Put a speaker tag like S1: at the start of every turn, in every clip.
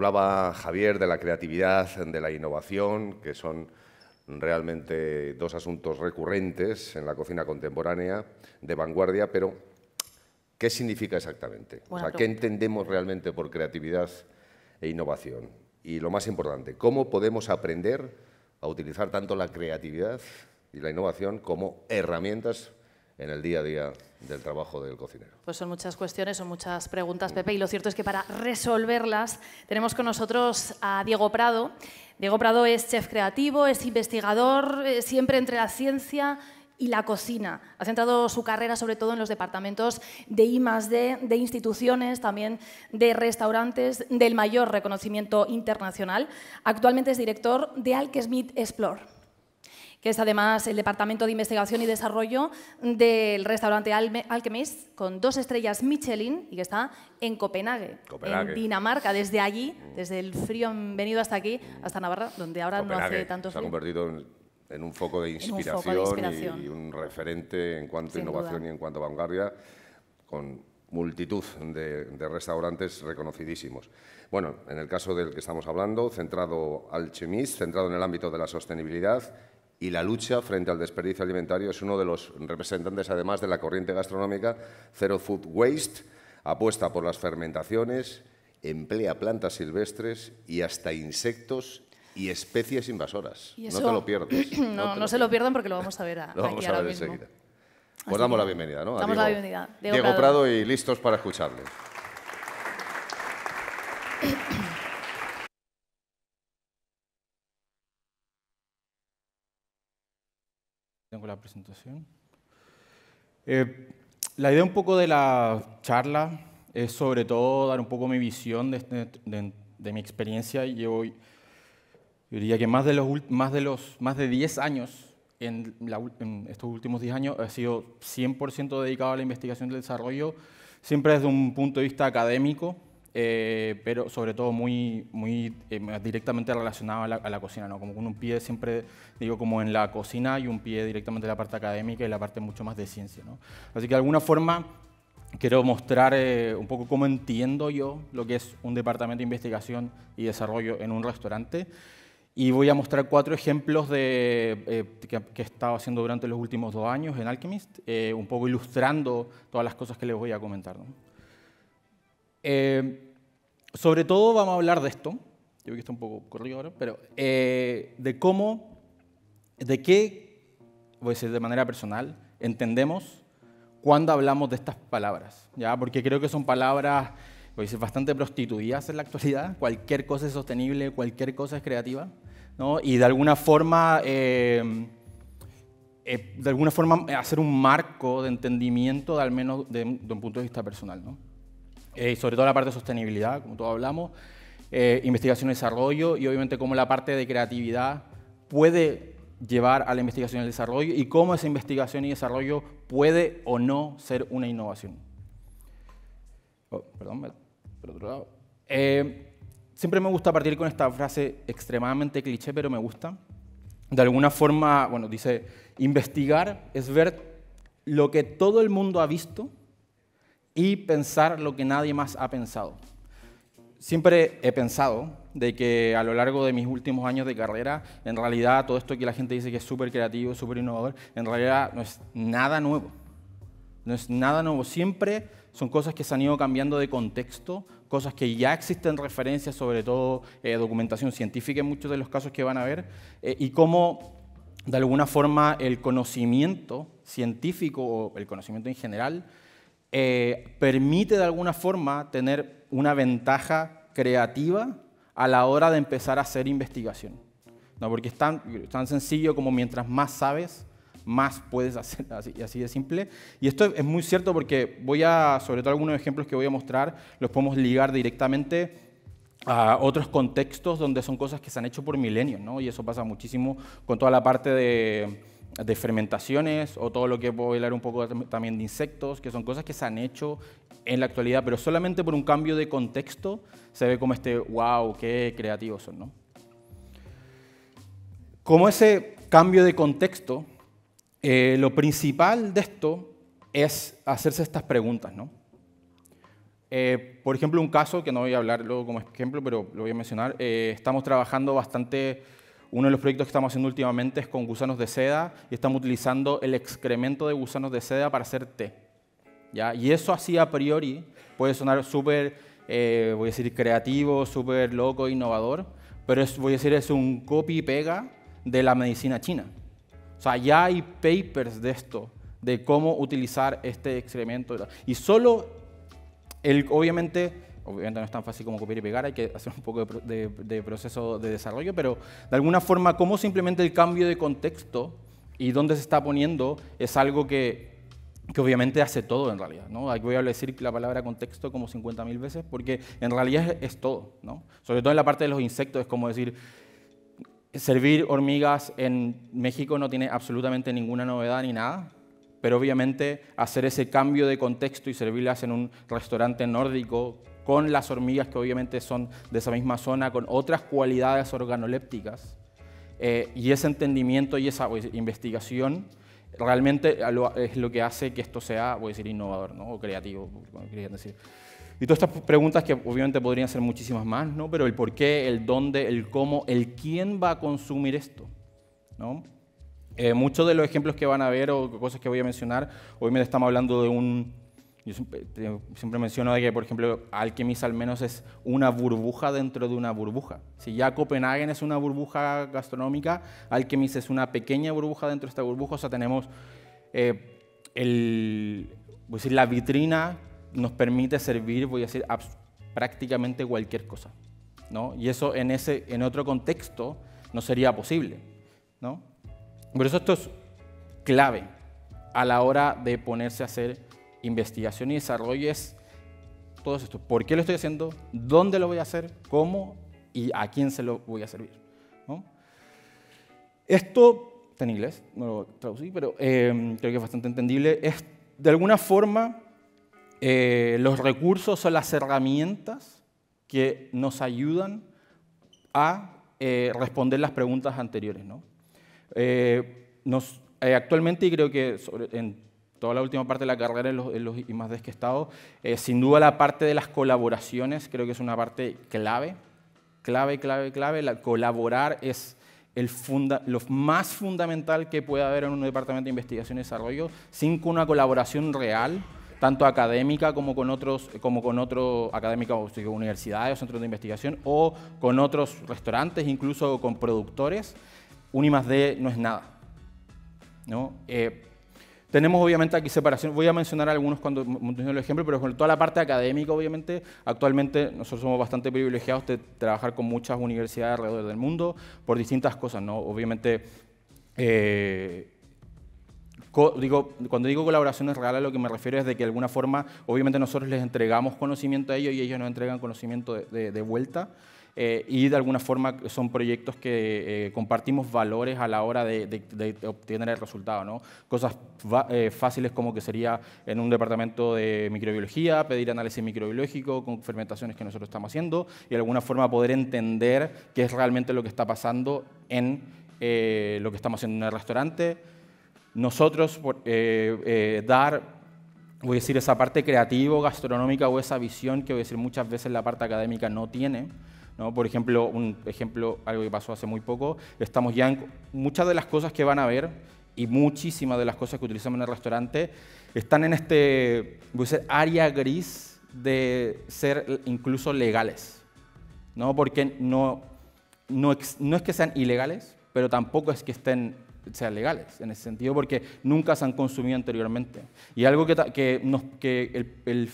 S1: hablaba Javier de la creatividad, de la innovación, que son realmente dos asuntos recurrentes en la cocina contemporánea, de vanguardia, pero ¿qué significa exactamente? O sea, ¿qué entendemos realmente por creatividad e innovación? Y lo más importante, ¿cómo podemos aprender a utilizar tanto la creatividad y la innovación como herramientas en el día a día del trabajo del cocinero?
S2: Pues son muchas cuestiones, son muchas preguntas, Pepe, y lo cierto es que para resolverlas tenemos con nosotros a Diego Prado. Diego Prado es chef creativo, es investigador, siempre entre la ciencia y la cocina. Ha centrado su carrera sobre todo en los departamentos de I+D, de instituciones, también de restaurantes del mayor reconocimiento internacional. Actualmente es director de Alchemist Explore, que es además el Departamento de Investigación y Desarrollo del restaurante Alchemist, con 2 estrellas Michelin y que está en Copenhague, en Dinamarca. Desde allí, desde el frío han venido hasta aquí, hasta Navarra, donde ahora no hace tanto frío.
S1: Se ha convertido en un foco de inspiración, y un referente en cuanto a innovación y en cuanto a vanguardia, con multitud de restaurantes reconocidísimos. Bueno, en el caso del que estamos hablando, centrado Alchemist, centrado en el ámbito de la sostenibilidad y la lucha frente al desperdicio alimentario, es uno de los representantes, además de la corriente gastronómica Zero Food Waste, apuesta por las fermentaciones, emplea plantas silvestres y hasta insectos y especies invasoras. No te lo pierdas.
S2: No se lo pierdan porque lo vamos a ver aquí ahora mismo. Lo vamos a ver enseguida.
S1: Pues damos la bienvenida, ¿no?
S2: Damos la bienvenida.
S1: Diego Prado, y listos para escucharle.
S3: Tengo la presentación. La idea un poco de la charla es sobre todo dar un poco mi visión de mi experiencia. Yo diría que más de 10 años, en estos últimos 10 años, he sido 100% dedicado a la investigación y el desarrollo, siempre desde un punto de vista académico, pero sobre todo muy directamente relacionado a la cocina, ¿no? Como con un pie siempre, digo, como en la cocina y un pie directamente en la parte académica y la parte mucho más de ciencia, ¿no? Así que de alguna forma quiero mostrar un poco cómo entiendo yo lo que es un departamento de investigación y desarrollo en un restaurante. Y voy a mostrar 4 ejemplos que he estado haciendo durante los últimos 2 años en Alchemist, un poco ilustrando todas las cosas que les voy a comentar, ¿no? Sobre todo vamos a hablar de esto, yo creo que está un poco corrido ahora, pero de qué, voy a decir de manera personal, entendemos cuando hablamos de estas palabras, ¿ya? Porque creo que son palabras, voy a decir, bastante prostituidas en la actualidad. Cualquier cosa es sostenible, cualquier cosa es creativa, ¿no? Y de alguna forma hacer un marco de entendimiento, al menos de un punto de vista personal, ¿no? Sobre todo la parte de sostenibilidad, como todos hablamos, investigación y desarrollo, y obviamente cómo la parte de creatividad puede llevar a la investigación y el desarrollo, y cómo esa investigación y desarrollo puede o no ser una innovación. Perdón, por otro lado. Siempre me gusta partir con esta frase extremadamente cliché, pero me gusta. De alguna forma, bueno, dice, investigar es ver lo que todo el mundo ha visto y pensar lo que nadie más ha pensado. Siempre he pensado de que a lo largo de mis últimos años de carrera, en realidad todo esto que la gente dice que es súper creativo, súper innovador, en realidad no es nada nuevo. No es nada nuevo. Siempre son cosas que se han ido cambiando de contexto, cosas que ya existen referencias, sobre todo documentación científica en muchos de los casos que van a ver, y cómo de alguna forma el conocimiento científico o el conocimiento en general permite de alguna forma tener una ventaja creativa a la hora de empezar a hacer investigación, ¿no? Porque es tan sencillo como mientras más sabes, más puedes hacer, así de simple. Y esto es muy cierto porque sobre todo algunos ejemplos que voy a mostrar, los podemos ligar directamente a otros contextos donde son cosas que se han hecho por milenios, ¿no? Y eso pasa muchísimo con toda la parte de fermentaciones o todo lo que puedo hablar un poco también de insectos, que son cosas que se han hecho en la actualidad, pero solamente por un cambio de contexto se ve como wow, qué creativos son, ¿no? Como ese cambio de contexto, lo principal de esto es hacerse estas preguntas, ¿no? Por ejemplo, un caso, que no voy a hablar luego como ejemplo, pero lo voy a mencionar, estamos trabajando bastante, uno de los proyectos que estamos haciendo últimamente es con gusanos de seda, y estamos utilizando el excremento de gusanos de seda para hacer té, ¿ya? Y eso así a priori puede sonar súper, voy a decir, creativo, súper loco, innovador, pero voy a decir, es un copy y pega de la medicina china. O sea, ya hay papers de esto, de cómo utilizar este excremento. Y solo, obviamente no es tan fácil como copiar y pegar, hay que hacer un poco de proceso de desarrollo, pero de alguna forma, cómo simplemente el cambio de contexto y dónde se está poniendo es algo que obviamente hace todo en realidad, ¿no? Aquí voy a decir la palabra contexto como 50.000 veces, porque en realidad es todo, ¿no? Sobre todo en la parte de los insectos, es como decir, servir hormigas en México no tiene absolutamente ninguna novedad ni nada, pero obviamente hacer ese cambio de contexto y servirlas en un restaurante nórdico con las hormigas que obviamente son de esa misma zona, con otras cualidades organolépticas, y ese entendimiento y esa investigación realmente es lo que hace que esto sea, voy a decir, innovador, ¿no? O creativo, como querían decir. Y todas estas preguntas que obviamente podrían ser muchísimas más, ¿no? Pero el por qué, el dónde, el cómo, el quién va a consumir esto, ¿no? Muchos de los ejemplos que van a ver o cosas que voy a mencionar, obviamente estamos hablando de yo siempre menciono de que, por ejemplo, Alchemist al menos es una burbuja dentro de una burbuja. Si ya Copenhagen es una burbuja gastronómica, Alchemist es una pequeña burbuja dentro de esta burbuja. O sea, tenemos voy a decir, la vitrina nos permite servir, voy a decir, prácticamente cualquier cosa, ¿no? Y eso en otro contexto no sería posible, ¿no? Por eso esto es clave a la hora de ponerse a hacer investigación y desarrollo, es todo esto. ¿Por qué lo estoy haciendo? ¿Dónde lo voy a hacer? ¿Cómo? ¿Y a quién se lo voy a servir? ¿No? Esto está en inglés, no lo traducí, pero creo que es bastante entendible. Es, de alguna forma, los recursos son las herramientas que nos ayudan a responder las preguntas anteriores, ¿no? Actualmente, y creo que en toda la última parte de la carrera, en los I+D que he estado, sin duda la parte de las colaboraciones creo que es una parte clave. Colaborar es lo más fundamental que puede haber en un departamento de investigación y desarrollo, sin una colaboración real, tanto académica como con otros académica, o sea, universidades o centros de investigación, o con otros restaurantes, incluso con productores. Un I+D no es nada, ¿no? Tenemos obviamente aquí separación, voy a mencionar algunos cuando menciono el ejemplo, pero con toda la parte académica, obviamente, actualmente nosotros somos bastante privilegiados de trabajar con muchas universidades alrededor del mundo por distintas cosas, ¿no? Obviamente, cuando digo colaboraciones reales, a lo que me refiero es de que de alguna forma, obviamente nosotros les entregamos conocimiento a ellos y ellos nos entregan conocimiento de vuelta. Y de alguna forma son proyectos que compartimos valores a la hora de obtener el resultado, ¿no? Cosas fáciles como que sería en un departamento de microbiología, pedir análisis microbiológico con fermentaciones que nosotros estamos haciendo y de alguna forma poder entender qué es realmente lo que está pasando en lo que estamos haciendo en el restaurante. Nosotros dar, voy a decir, esa parte creativa, gastronómica o esa visión que voy a decir muchas veces la parte académica no tiene, ¿no? Por ejemplo, algo que pasó hace muy poco, estamos ya en muchas de las cosas que van a ver y muchísimas de las cosas que utilizamos en el restaurante están en voy a decir, área gris de ser incluso legales, ¿no? Porque no es que sean ilegales, pero tampoco es que sean legales en ese sentido, porque nunca se han consumido anteriormente. Y algo que el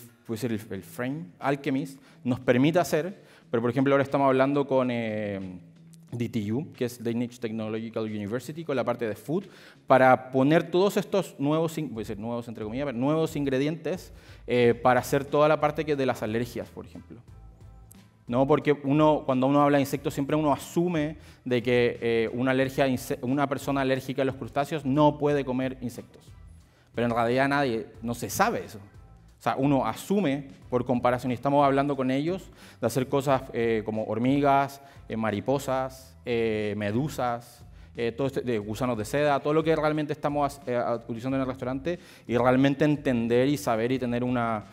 S3: frame Alchemist nos permite hacer. Pero, por ejemplo, ahora estamos hablando con DTU, que es Danish Technological University, con la parte de food, para poner todos estos nuevos entre comillas, nuevos ingredientes para hacer toda la parte de las alergias, por ejemplo. ¿No? Porque cuando uno habla de insectos, siempre uno asume de que una persona alérgica a los crustáceos no puede comer insectos. Pero en realidad no se sabe eso. O sea, uno asume por comparación, y estamos hablando con ellos de hacer cosas como hormigas, mariposas, medusas, de gusanos de seda, todo lo que realmente estamos utilizando en el restaurante, y realmente entender y saber y tener una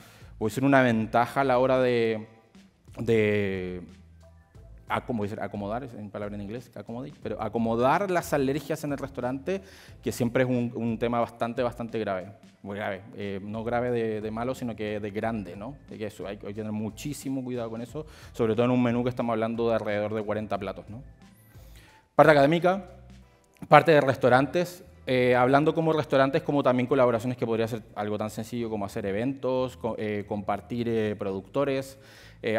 S3: puede ser una ventaja a la hora de acomodar, es en palabra en inglés, pero acomodar las alergias en el restaurante, que siempre es un tema bastante grave. Muy grave, no grave de malo, sino que de grande, ¿no? De que eso, hay que tener muchísimo cuidado con eso, sobre todo en un menú que estamos hablando de alrededor de 40 platos, ¿no? Parte académica, parte de restaurantes, hablando como restaurantes, como también colaboraciones que podría ser algo tan sencillo como hacer eventos, compartir productores,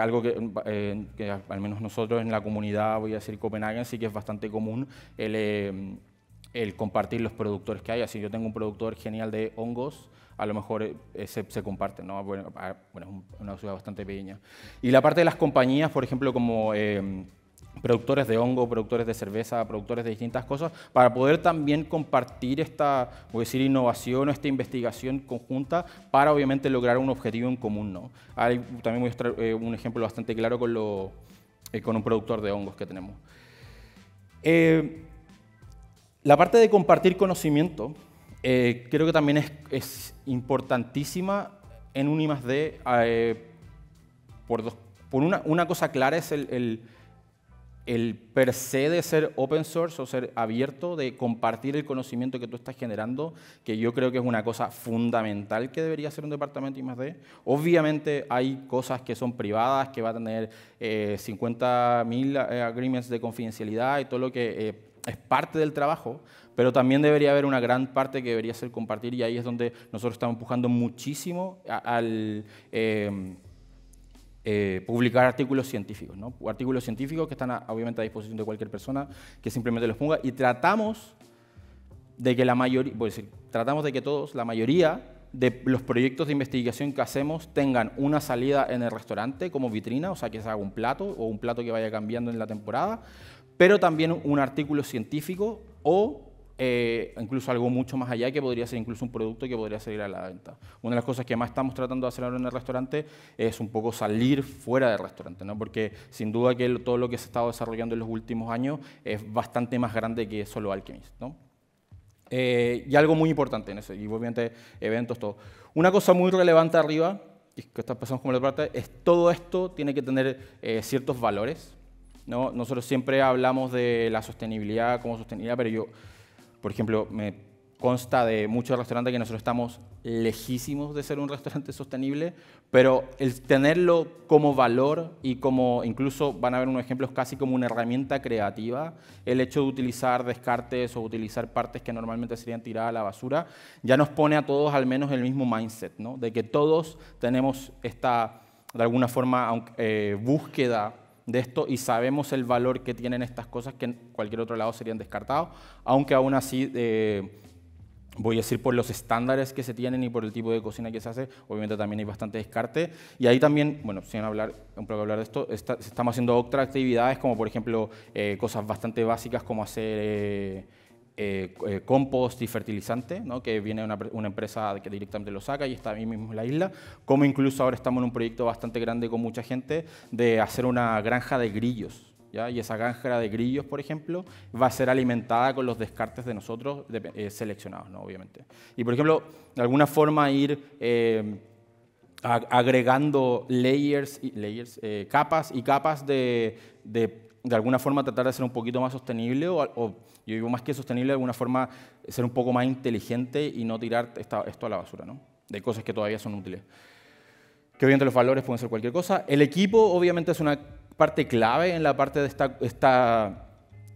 S3: algo que al menos nosotros en la comunidad, voy a decir Copenhagen, sí que es bastante común el compartir los productores que hay. Así yo tengo un productor genial de hongos, a lo mejor se comparte, ¿no? Bueno, es una ciudad bastante pequeña. Y la parte de las compañías, por ejemplo, como productores de hongo, productores de cerveza, productores de distintas cosas, para poder también compartir esta, voy a decir, innovación o esta investigación conjunta para obviamente lograr un objetivo en común, ¿no? También voy a mostrar un ejemplo bastante claro con un productor de hongos que tenemos. La parte de compartir conocimiento creo que también es importantísima en un I+D por una cosa clara es el per se de ser open source o ser abierto, de compartir el conocimiento que tú estás generando, que yo creo que es una cosa fundamental que debería ser un departamento I+D. Obviamente hay cosas que son privadas, que va a tener 50.000 agreements de confidencialidad y todo lo que es parte del trabajo, pero también debería haber una gran parte que debería ser compartir, y ahí es donde nosotros estamos empujando muchísimo al publicar artículos científicos, ¿no? Artículos científicos que están obviamente a disposición de cualquier persona que simplemente los ponga, y tratamos de que la mayoría de los proyectos de investigación que hacemos tengan una salida en el restaurante como vitrina, o sea, que se haga un plato o un plato que vaya cambiando en la temporada, pero también un artículo científico o incluso algo mucho más allá, que podría ser incluso un producto que podría salir a la venta. Una de las cosas que más estamos tratando de hacer ahora en el restaurante es un poco salir fuera del restaurante, ¿no? Porque sin duda que todo lo que se ha estado desarrollando en los últimos años es bastante más grande que solo Alchemist, ¿no? Y algo muy importante en eso, y obviamente eventos, todo. Una cosa muy relevante arriba, y que pasamos como la parte, es todo esto tiene que tener ciertos valores, ¿no? Nosotros siempre hablamos de la sostenibilidad como sostenibilidad, pero yo, por ejemplo, me consta de muchos restaurantes que nosotros estamos lejísimos de ser un restaurante sostenible, pero el tenerlo como valor y como, incluso van a ver unos ejemplos casi como una herramienta creativa, el hecho de utilizar descartes o utilizar partes que normalmente serían tiradas a la basura, ya nos pone a todos al menos el mismo mindset, ¿no? De que todos tenemos esta, de alguna forma, búsqueda de esto, y sabemos el valor que tienen estas cosas que en cualquier otro lado serían descartados, aunque aún así, voy a decir, por los estándares que se tienen y por el tipo de cocina que se hace, obviamente también hay bastante descarte. Y ahí también, bueno, sin hablar de esto, estamos haciendo otras actividades, como por ejemplo cosas bastante básicas como hacer compost y fertilizante, ¿no? Que viene una empresa que directamente lo saca y está ahí mismo en la isla, como incluso ahora estamos en un proyecto bastante grande con mucha gente de hacer una granja de grillos, ¿ya? Y esa granja de grillos, por ejemplo, va a ser alimentada con los descartes de nosotros seleccionados, ¿no? Obviamente. Y por ejemplo, de alguna forma ir agregando capas y capas de alguna forma tratar de ser un poquito más sostenible, o yo digo más que sostenible, de alguna forma ser un poco más inteligente y no tirar esto a la basura, ¿no? De cosas que todavía son útiles. Que obviamente los valores pueden ser cualquier cosa. El equipo obviamente es una parte clave en la parte de esta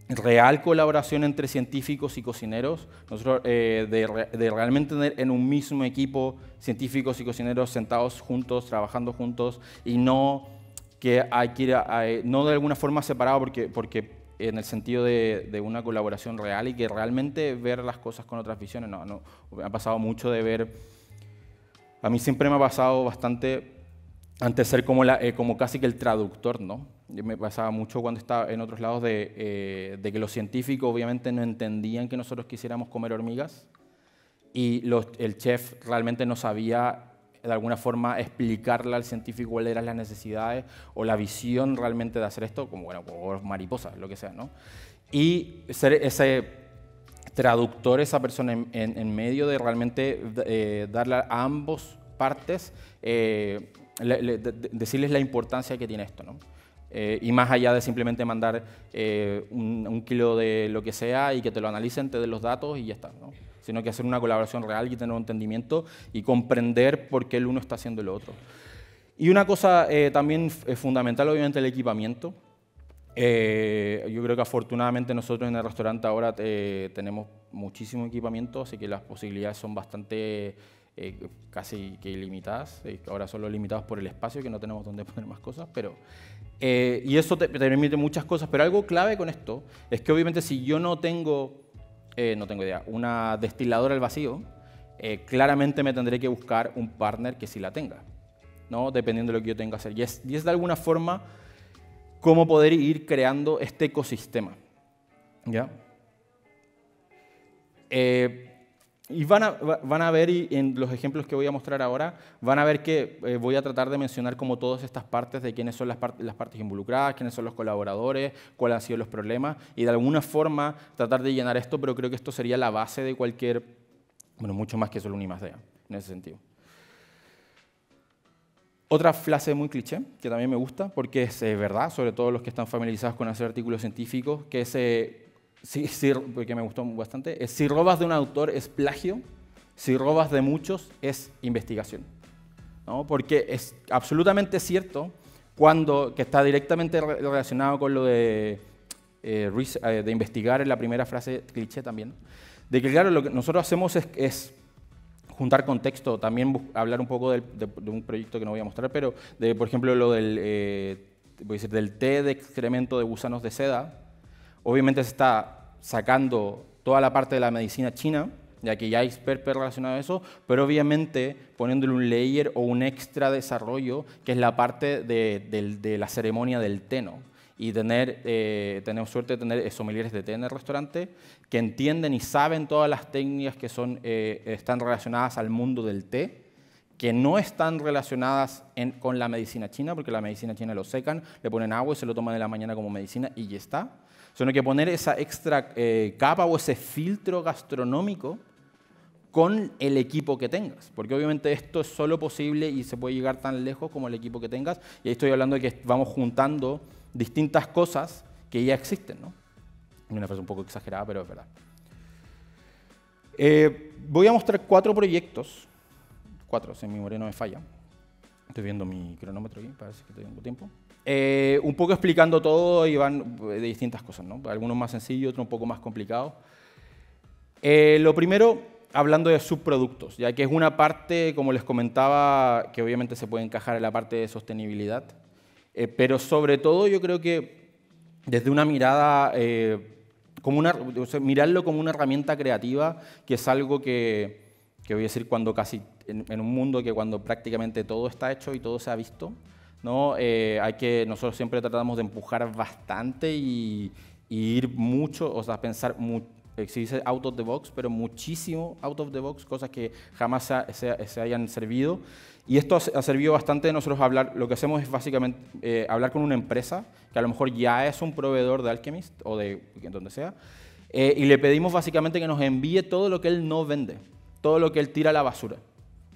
S3: real colaboración entre científicos y cocineros. Nosotros de realmente tener en un mismo equipo científicos y cocineros sentados juntos, trabajando juntos, y no que hay que ir no de alguna forma separado, porque en el sentido de una colaboración real y que realmente ver las cosas con otras visiones. No, me ha pasado mucho de ver, a mí siempre me ha pasado bastante antes ser como casi que el traductor, ¿no? Me pasaba mucho cuando estaba en otros lados de que los científicos obviamente no entendían que nosotros quisiéramos comer hormigas, y el chef realmente no sabía de alguna forma explicarle al científico cuáles eran las necesidades o la visión realmente de hacer esto, como mariposas, lo que sea, ¿no? Y ser ese traductor, esa persona en medio de realmente darle a ambos partes, decirles la importancia que tiene esto, ¿no? Y más allá de simplemente mandar un kilo de lo que sea y que te lo analicen, te den los datos y ya está, ¿no? Sino que hacer una colaboración real y tener un entendimiento y comprender por qué el uno está haciendo el otro. Y una cosa también fundamental, obviamente, el equipamiento. Yo creo que afortunadamente nosotros en el restaurante ahora tenemos muchísimo equipamiento, así que las posibilidades son bastante casi que ilimitadas. Ahora solo limitados por el espacio, que no tenemos donde poner más cosas, pero y eso te permite muchas cosas. Pero algo clave con esto es que obviamente si yo no tengo idea, una destiladora al vacío, claramente me tendré que buscar un partner que sí la tenga, ¿no? Dependiendo de lo que yo tenga que hacer. Y es de alguna forma cómo poder ir creando este ecosistema, ¿ya? Y van a ver, y en los ejemplos que voy a mostrar ahora, van a ver que voy a tratar de mencionar como todas estas partes de quiénes son las partes involucradas, quiénes son los colaboradores, cuáles han sido los problemas, y de alguna forma tratar de llenar esto, pero creo que esto sería la base de cualquier, bueno, mucho más que solo un I+D, en ese sentido. Otra frase muy cliché, que también me gusta, porque es verdad, sobre todo los que están familiarizados con hacer artículos científicos, que es, porque me gustó bastante, es si robas de un autor es plagio, si robas de muchos es investigación, ¿no? Porque es absolutamente cierto, que está directamente relacionado con lo de investigar, en la primera frase cliché también, de que claro, lo que nosotros hacemos es juntar contexto, también hablar un poco de un proyecto que no voy a mostrar, pero por ejemplo lo del té de excremento de gusanos de seda. Obviamente se está sacando toda la parte de la medicina china, ya que ya hay paper relacionado a eso, pero obviamente poniéndole un layer o un extra desarrollo, que es la parte de la ceremonia del té, ¿no? Y tenemos suerte de tener sommeliers de té en el restaurante que entienden y saben todas las técnicas que están relacionadas al mundo del té, que no están relacionadas con la medicina china, porque la medicina china lo secan, le ponen agua y se lo toman en la mañana como medicina y ya está. Sino que poner esa extra capa o ese filtro gastronómico con el equipo que tengas, porque obviamente esto es solo posible y se puede llegar tan lejos como el equipo que tengas, y ahí estoy hablando de que vamos juntando distintas cosas que ya existen, ¿no? Una frase un poco exagerada, pero es verdad. Voy a mostrar 4 proyectos, 4, si mi memoria no me falla. Estoy viendo mi cronómetro aquí, parece que tengo tiempo. Un poco explicando todo y van de distintas cosas, ¿no? Algunos más sencillos, otros un poco más complicados. Lo primero, hablando de subproductos, ya que es una parte, como les comentaba, que obviamente se puede encajar en la parte de sostenibilidad, pero sobre todo yo creo que desde una mirada, mirarlo como una herramienta creativa, que es algo que voy a decir cuando casi, en un mundo que cuando prácticamente todo está hecho y todo se ha visto, ¿no? Nosotros siempre tratamos de empujar bastante y ir mucho, o sea, pensar se dice out of the box, pero muchísimo out of the box, cosas que jamás se hayan servido. Y esto ha servido bastante de nosotros hablar. Lo que hacemos es básicamente hablar con una empresa que a lo mejor ya es un proveedor de Alchemist o de donde sea, y le pedimos básicamente que nos envíe todo lo que él no vende, todo lo que él tira a la basura,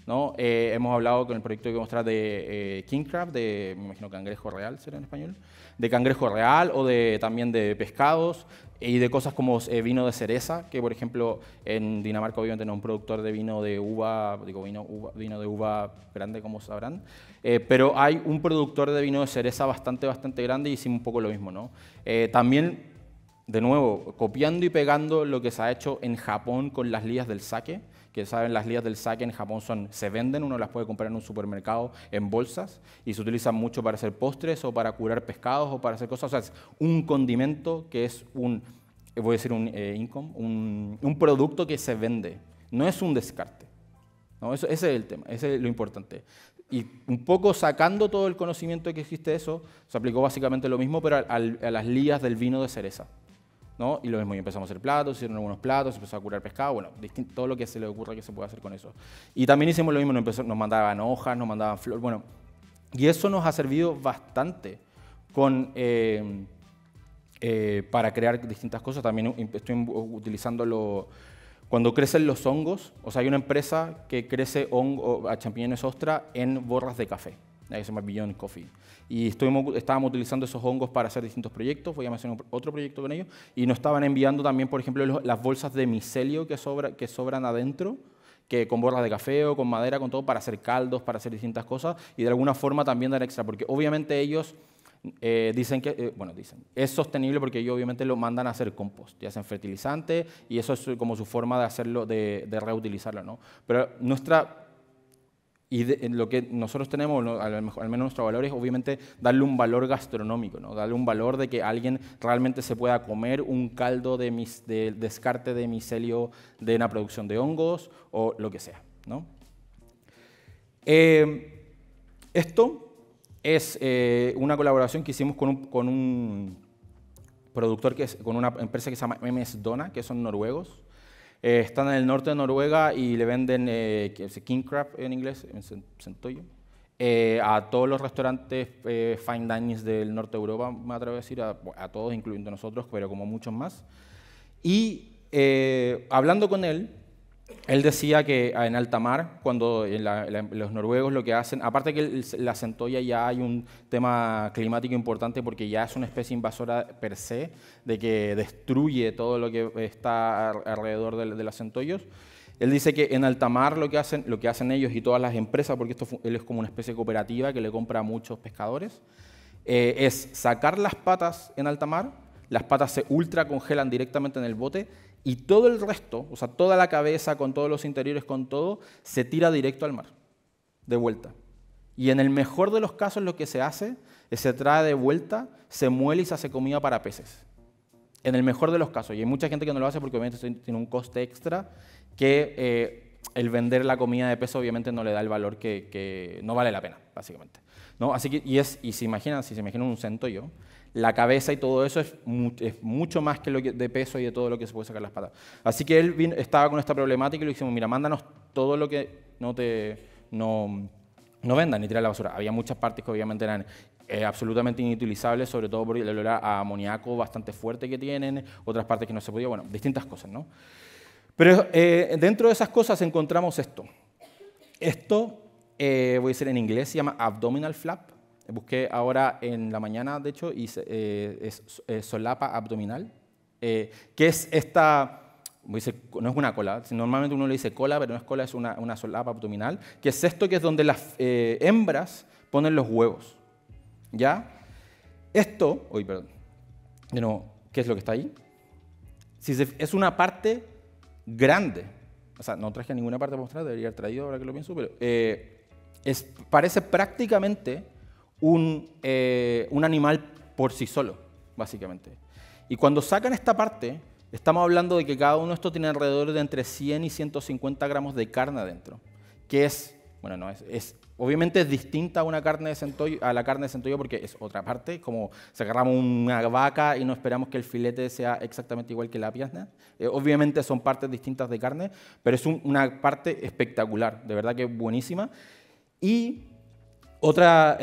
S3: ¿no? Hemos hablado con el proyecto que voy a mostrar de King Crab, me imagino cangrejo real, será en español, de cangrejo real o también de pescados y de cosas como vino de cereza, que por ejemplo en Dinamarca obviamente no es un productor de vino de uva, vino de uva grande como sabrán, pero hay un productor de vino de cereza bastante grande y hicimos un poco lo mismo, ¿no? También, de nuevo, copiando y pegando lo que se ha hecho en Japón con las lías del sake, que saben, las lías del sake en Japón se venden, uno las puede comprar en un supermercado en bolsas y se utilizan mucho para hacer postres o para curar pescados o para hacer cosas. O sea, es un condimento que es un producto que se vende, no es un descarte, ¿no? Ese es el tema, ese es lo importante. Y un poco sacando todo el conocimiento que existe de eso, se aplicó básicamente lo mismo, pero a las lías del vino de cereza, ¿no? Y lo mismo, y empezamos a hacer platos, hicieron algunos platos, empezó a curar pescado, bueno, todo lo que se le ocurra que se pueda hacer con eso. Y también hicimos lo mismo, nos mandaban hojas, nos mandaban flores, bueno, y eso nos ha servido bastante para crear distintas cosas. También estoy utilizándolo cuando crecen los hongos, o sea, hay una empresa que crece champiñones ostra en borras de café, que se llama Beyond Coffee. Y estábamos utilizando esos hongos para hacer distintos proyectos, voy a mencionar otro proyecto con ellos, y nos estaban enviando también, por ejemplo, las bolsas de micelio que sobran adentro, que con borras de café o con madera, con todo, para hacer caldos, para hacer distintas cosas, y de alguna forma también dar extra, porque obviamente ellos dicen que, es sostenible porque ellos obviamente lo mandan a hacer compost, ya hacen fertilizante, y eso es como su forma de hacerlo, de reutilizarlo, ¿no? Pero lo que nosotros tenemos, al menos nuestro valor, es obviamente darle un valor gastronómico, ¿no? Darle un valor de que alguien realmente se pueda comer un caldo de descarte de micelio de una producción de hongos o lo que sea, ¿no? Esto es una colaboración que hicimos con un productor, con una empresa que se llama MS Dona, que son noruegos. Están en el norte de Noruega y le venden king crab en inglés, centollo, a todos los restaurantes fine dining del norte de Europa, me atrevo a decir, a todos, incluyendo nosotros, pero como muchos más. Y hablando con él decía que en alta mar, cuando los noruegos lo que hacen, aparte que la centolla ya hay un tema climático importante porque ya es una especie invasora per se, de que destruye todo lo que está alrededor de los centollos. Él dice que en alta mar lo que hacen ellos y todas las empresas, porque él es como una especie cooperativa que le compra a muchos pescadores, es sacar las patas en alta mar, las patas se ultra congelan directamente en el bote, y todo el resto, o sea, toda la cabeza con todos los interiores, con todo, se tira directo al mar, de vuelta. Y en el mejor de los casos lo que se hace es se trae de vuelta, se muele y se hace comida para peces. En el mejor de los casos. Y hay mucha gente que no lo hace porque obviamente tiene un coste extra que el vender la comida de peces obviamente no le da el valor que no vale la pena, básicamente, ¿no? Así que, si se imaginan un centollo, la cabeza y todo eso es mucho más que lo de peso y de todo lo que se puede sacar las patas. Así que él estaba con esta problemática y le dijimos, mira, mándanos todo lo que no vendan ni tirar a la basura. Había muchas partes que obviamente eran absolutamente inutilizables, sobre todo por el olor a amoníaco bastante fuerte que tienen, otras partes que no se podía, bueno, distintas cosas, ¿no? Pero dentro de esas cosas encontramos esto. Esto, voy a decir en inglés, se llama abdominal flap. Busqué ahora en la mañana, de hecho, y es solapa abdominal, que es esta, voy a decir, no es una cola, normalmente uno le dice cola, pero no es cola, es una solapa abdominal, que es esto que es donde las hembras ponen los huevos, ¿ya? Esto, ¿qué es lo que está ahí? Es una parte grande, o sea, no traje ninguna parte para mostrar, debería haber traído ahora que lo pienso, pero parece prácticamente un animal por sí solo, básicamente. Y cuando sacan esta parte, estamos hablando de que cada uno de estos tiene alrededor de entre 100 y 150 gramos de carne adentro, que obviamente es distinta a la carne de centollo porque es otra parte, como si agarramos una vaca y no esperamos que el filete sea exactamente igual que la pierna. Obviamente son partes distintas de carne, pero es una parte espectacular, de verdad que es buenísima. Y otra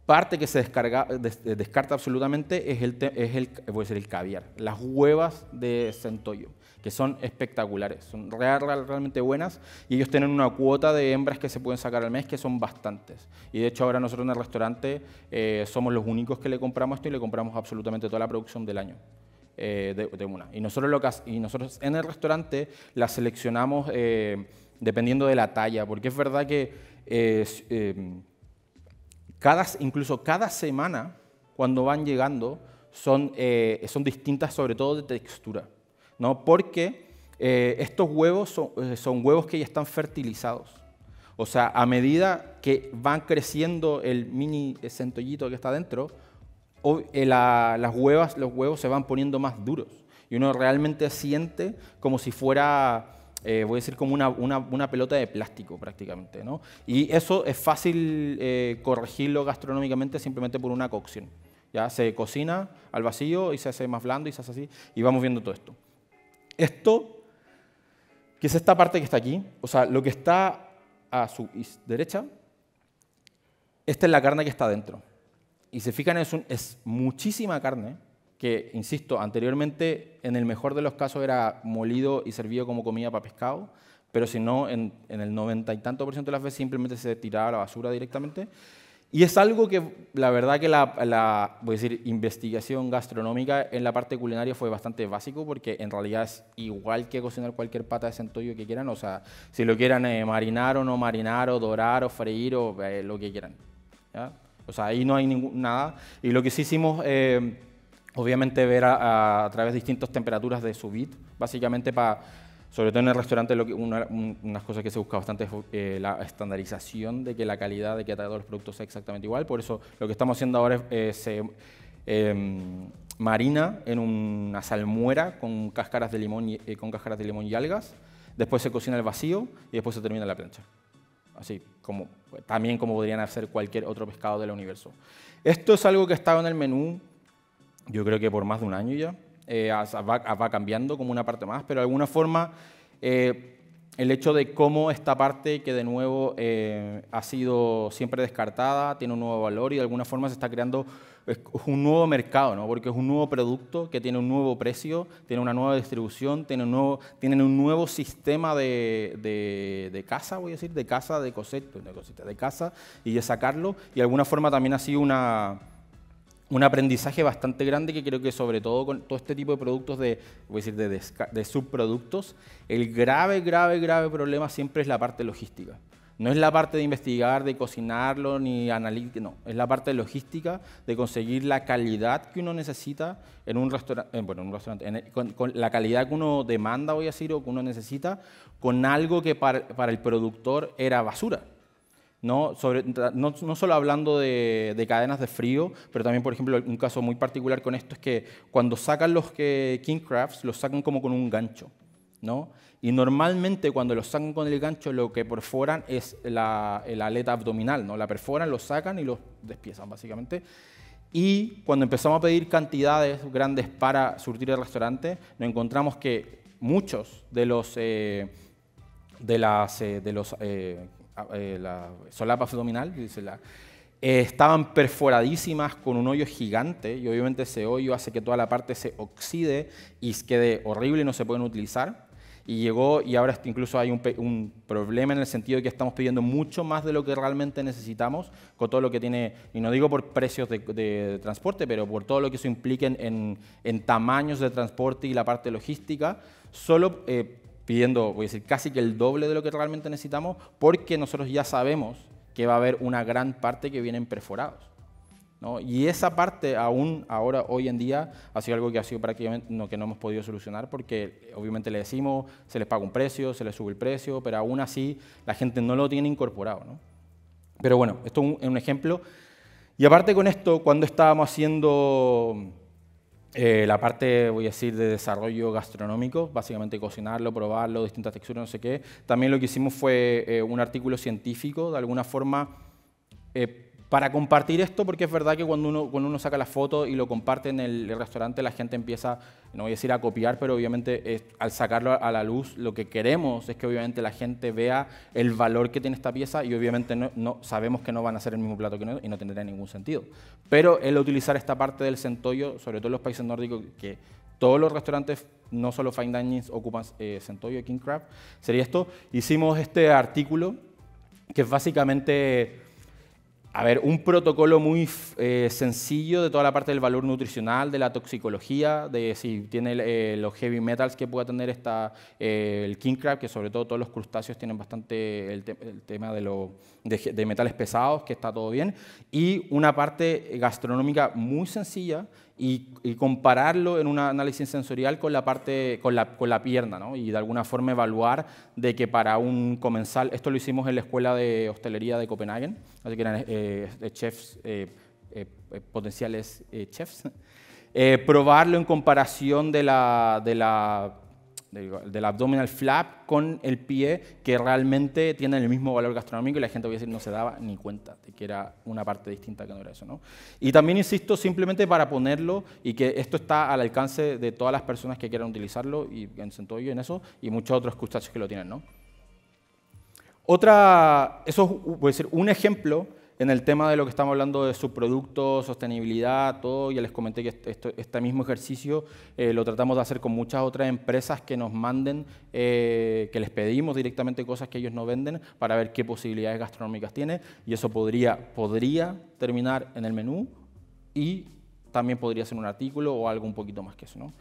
S3: parte que se descarta absolutamente es el caviar, las huevas de centollo, que son espectaculares, son realmente buenas, y ellos tienen una cuota de hembras que se pueden sacar al mes, que son bastantes. Y de hecho ahora nosotros en el restaurante somos los únicos que le compramos esto y le compramos absolutamente toda la producción del año de una. Y nosotros en el restaurante las seleccionamos dependiendo de la talla, porque es verdad que incluso cada semana, cuando van llegando, son distintas, sobre todo de textura, ¿no? Porque estos huevos son huevos que ya están fertilizados. O sea, a medida que van creciendo el mini centollito que está dentro, los huevos se van poniendo más duros. Y uno realmente siente como si fuera, voy a decir, como una pelota de plástico prácticamente, ¿no? Y eso es fácil corregirlo gastronómicamente simplemente por una cocción. Ya se cocina al vacío y se hace más blando y se hace así, y vamos viendo todo esto. Esto, que es esta parte que está aquí, o sea, lo que está a su derecha, esta es la carne que está dentro. Y se fijan, es muchísima carne, que, insisto, anteriormente en el mejor de los casos era molido y servido como comida para pescado, pero si no, en el 90 y tanto % de las veces simplemente se tiraba a la basura directamente. Y es algo que la verdad que voy a decir, investigación gastronómica en la parte culinaria fue bastante básico, porque en realidad es igual que cocinar cualquier pata de centollo que quieran, o sea, si lo quieran marinar o no marinar, o dorar o freír o lo que quieran, ¿ya? O sea, ahí no hay nada. Y lo que sí hicimos, obviamente, ver a través de distintas temperaturas de sous vide, básicamente para, sobre todo en el restaurante, unas cosas que se busca bastante es la estandarización de que la calidad de que todos los productos sea exactamente igual. Por eso lo que estamos haciendo ahora es se marina en una salmuera con cáscaras de limón y algas. Después se cocina al vacío y después se termina en la plancha. Así como también como podrían hacer cualquier otro pescado del universo. Esto es algo que estaba en el menú, yo creo que por más de un año ya. Va cambiando como una parte más, pero de alguna forma el hecho de cómo esta parte que de nuevo ha sido siempre descartada, tiene un nuevo valor y de alguna forma se está creando un nuevo mercado, ¿no? Porque es un nuevo producto que tiene un nuevo precio, tiene una nueva distribución, tienen un nuevo sistema de caza, voy a decir, de caza, de cosecha, de caza y de sacarlo, y de alguna forma también ha sido un aprendizaje bastante grande que creo que sobre todo con todo este tipo de productos voy a decir, de subproductos, el grave problema siempre es la parte logística. No es la parte de investigar, de cocinarlo, ni analítica, no. Es la parte de logística, de conseguir la calidad que uno necesita en un restaurante, con la calidad que uno demanda, voy a decir, o que uno necesita, con algo que para el productor era basura. No solo hablando de cadenas de frío, pero también, por ejemplo, un caso muy particular con esto es que cuando sacan los King Crabs, los sacan como con un gancho, ¿no? Y normalmente cuando los sacan con el gancho, lo que perforan es la aleta abdominal, ¿no? La perforan, los sacan y los despiezan, básicamente. Y cuando empezamos a pedir cantidades grandes para surtir el restaurante, nos encontramos que muchos de los la solapa abdominal, estaban perforadísimas con un hoyo gigante, y obviamente ese hoyo hace que toda la parte se oxide y quede horrible y no se pueden utilizar. Y ahora incluso hay un problema en el sentido de que estamos pidiendo mucho más de lo que realmente necesitamos, con todo lo que tiene, y no digo por precios de transporte, pero por todo lo que eso implica en tamaños de transporte y la parte logística, solo pidiendo, voy a decir, casi que el doble de lo que realmente necesitamos, porque nosotros ya sabemos que va a haber una gran parte que vienen perforados, ¿no? Y esa parte aún ahora, hoy en día, ha sido algo que ha sido prácticamente que no hemos podido solucionar, porque obviamente le decimos, se les paga un precio, se les sube el precio, pero aún así la gente no lo tiene incorporado, ¿no? Pero bueno, esto es un ejemplo. Y aparte con esto, cuando estábamos haciendo la parte, voy a decir, de desarrollo gastronómico, básicamente cocinarlo, probarlo, distintas texturas, no sé qué, también lo que hicimos fue un artículo científico, de alguna forma, para compartir esto, porque es verdad que cuando uno saca la foto y lo comparte en el restaurante, la gente empieza, no voy a decir a copiar, pero obviamente al sacarlo a la luz, lo que queremos es que obviamente la gente vea el valor que tiene esta pieza, y obviamente no sabemos que no van a ser el mismo plato que nosotros y no tendría ningún sentido. Pero el utilizar esta parte del centollo, sobre todo en los países nórdicos, que todos los restaurantes, no solo fine dining, ocupan centollo, king crab, sería esto. Hicimos este artículo que es básicamente, a ver, un protocolo muy sencillo de toda la parte del valor nutricional, de la toxicología, de si tiene los heavy metals que pueda tener el king crab, que sobre todo todos los crustáceos tienen bastante el tema de metales pesados, que está todo bien, y una parte gastronómica muy sencilla, y compararlo en un análisis sensorial con la parte con la pierna, ¿no? Y de alguna forma evaluar de que para un comensal, esto lo hicimos en la Escuela de Hostelería de Copenhague, así que eran chefs, potenciales chefs, probarlo en comparación del abdominal flap con el pie, que realmente tiene el mismo valor gastronómico, y la gente, voy a decir, no se daba ni cuenta de que era una parte distinta, que no era eso, ¿no? Y también insisto, simplemente para ponerlo, y que esto está al alcance de todas las personas que quieran utilizarlo, y en centollo, en eso, y muchos otros crustáceos que lo tienen, ¿no? Eso voy a decir, un ejemplo en el tema de lo que estamos hablando de subproductos, sostenibilidad, todo, ya les comenté que este mismo ejercicio lo tratamos de hacer con muchas otras empresas que nos manden, que les pedimos directamente cosas que ellos no venden para ver qué posibilidades gastronómicas tiene, y eso podría terminar en el menú y también podría ser un artículo o algo un poquito más que eso, ¿no?